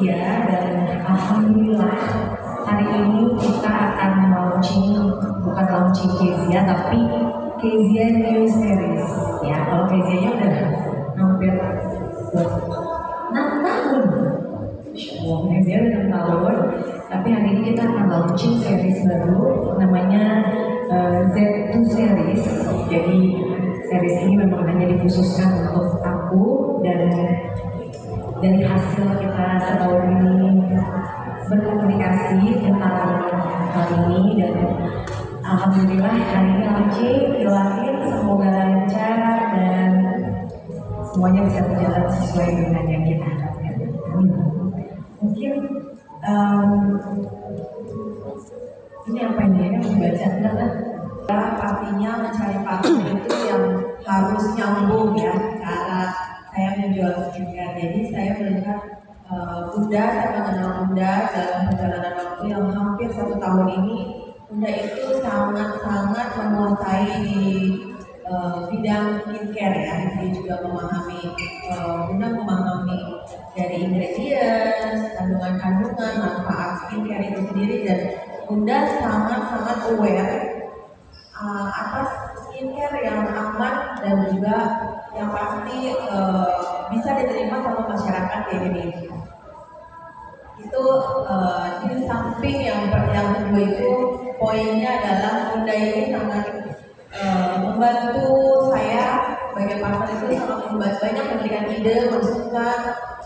Kezia dan alhamdulillah hari ini kita akan bukan launching Kezia tapi Kezia New Series ya. Kalau Kezianya udah hampir 6 tahun, Kezia udah 6 tahun, tapi hari ini kita akan launching series baru namanya Z2 Series. Jadi series ini memang hanya dikhususkan untuk aku, dan dari hasil kita setahun ini berkomunikasi tentang hal ini, dan alhamdulillah hari ini launching. Doain semoga lancar dan semuanya bisa berjalan sesuai dengan yang kita harapkan. Mungkin ini apa ini ya, membaca enggak? Pastinya mencari partner itu yang harus nyambung ya cara saya menjual skincare. Jadi saya melihat Bunda, saya mengenal Bunda dalam perjalanan waktu yang hampir 1 tahun ini. Bunda itu sangat-sangat menguasai di bidang skincare ya. Dia juga Bunda memahami dari ingredients, kandungan-kandungan, manfaat skincare itu sendiri, dan Bunda sangat-sangat aware atas skincare yang aman dan juga yang pasti bisa diterima sama masyarakat di Indonesia. Itu di samping yang kedua itu poinnya adalah Bunda ini sangat membantu saya sebagai partner, itu sangat banyak memberikan ide, masukan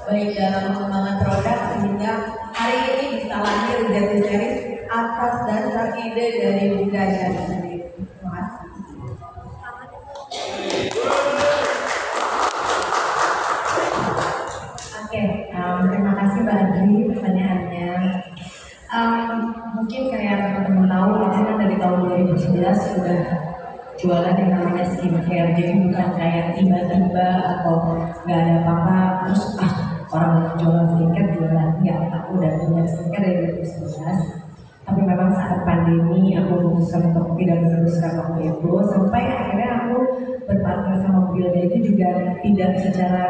baik dalam pengembangan produk, sehingga hari ini bisa lahir Z2 Series atas dasar ide dari Bunda sendiri. Terima kasih. Oke, terima kasih Mbak Adri pertanyaannya. Mungkin kayak teman-teman tahu, aku kan dari tahun 2011 sudah jualan yang namanya skincare. Jadi bukan kayak tiba-tiba atau nggak ada apa-apa terus orang lagi jualan skincare jualan. Ya, aku udah punya skincare dari 2011. Tapi memang saat pandemi aku memutuskan untuk tidak meneruskan waktu itu, sampai akhirnya aku berpartner sama Bilda itu juga tidak secara,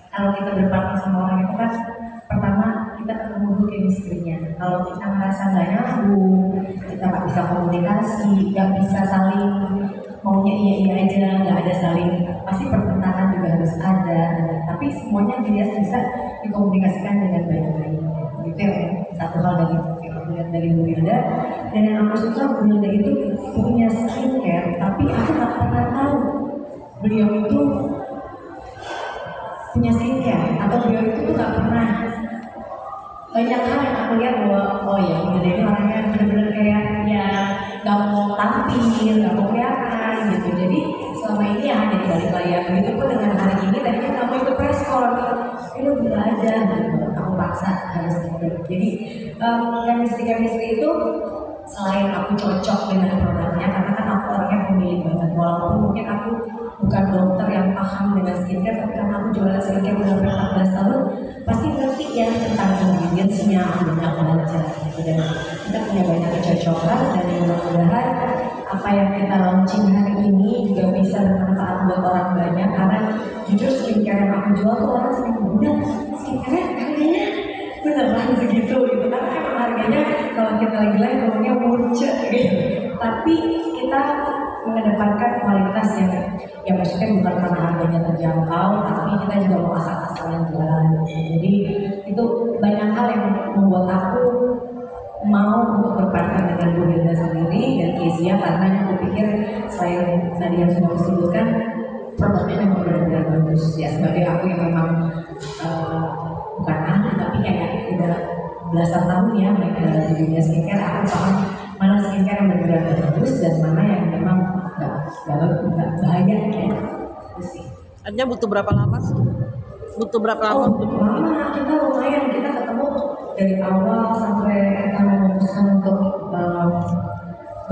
kalau kita berpartner sama orang itu kan pertama kita ketemu dulu chemistry-nya. Kalau kita merasa nggak nyambung, kita nggak bisa komunikasi, nggak bisa saling maunya iya aja, nggak ada saling, pasti pertentangan juga harus ada. Tapi semuanya dia bisa dikomunikasikan dengan baik-baik. Itu yang satu hal dari dari Bu Wilda. Dan yang aku suka, Bu Wilda itu punya skincare, tapi aku nggak pernah tahu beliau itu punya skincare, atau beliau itu tuh nggak pernah. Banyak hal yang aku lihat bahwa oh ya, Bu Wilda ini orangnya benar-benar kayak ya nggak mau tampil, nggak mau kelihatan gitu. Jadi selama ini ya hanya di balik layar. Begitu pun dengan hari ini, tadinya kamu ikut press con, ini udah aja gitu. Aku paksa harus gitu. Jadi chemistry itu selain aku cocok dengan produknya, karena kan aku orangnya pemilih banget, walaupun mungkin aku bukan dokter yang paham dengan skincare, tapi karena aku jualan skincare udah 14 tahun, pasti ngerti ya tentang ingredients-nya, banyak belajar gitu. Dan kita punya banyak kecocokan, dan mudah-mudahan apa yang kita launching hari ini juga bisa bermanfaat buat orang banyak. Karena jujur skincare yang aku jual tuh orang sering bilang, skincare harganya beneran segitu gitu kan, emang harganya kalau kita lagi live ngomongnya murce gitu, tapi kita mengedepankan kualitas yang maksudnya bukan karena harganya terjangkau, tapi kita juga mau asal-asalan jualan. Jadi itu banyak hal yang membuat aku mau untuk berpartner dengan Bu Hilda sendiri dan Kezia, karena aku pikir selain tadi yang sudah disebutkan, produknya memang benar-benar bagus ya. Sebagai aku yang memang bukan ahli tapi kayak udah belasan tahun ya di dunia skincare, aku paham mana skincare yang benar-benar bagus dan mana yang memang nggak bahaya kayak itu sih. Artinya butuh berapa lama sih? Butuh berapa lama? Lama, kita lumayan, kita ketemu dari awal sampai kita memutuskan untuk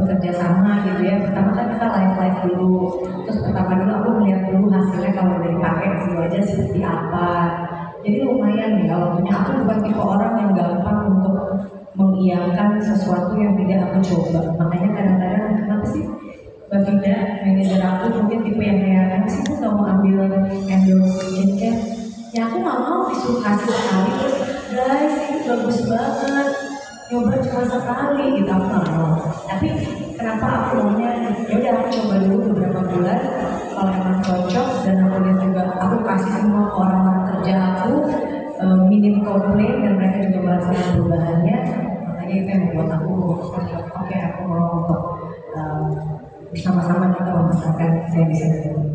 bekerja sama gitu ya. Pertama kan kita live dulu, terus pertama dulu aku melihat dulu hasilnya kalau dari pakai dulu aja seperti apa. Jadi lumayan ya waktunya. Aku bukan tipe orang yang gampang untuk mengiyakan sesuatu yang tidak aku coba. Makanya kadang-kadang kenapa sih Mbak Vida, manajer aku mungkin tipe yang kayak kan sih aku nggak mau ambil endorse skincare. Ya aku nggak mau disuruh kasih sekali terus bagus banget, nyoba cuma sekali gitu aku nggak mau. Tapi kenapa aku maunya ya udah aku coba dulu beberapa bulan, kalau emang cocok dan aku lihat juga aku kasih semua ke orang-orang kerja aku, minim komplain dan mereka juga merasakan perubahannya, makanya itu yang membuat aku memutuskan oke aku mau untuk bersama-sama kita membesarkan saya di sini.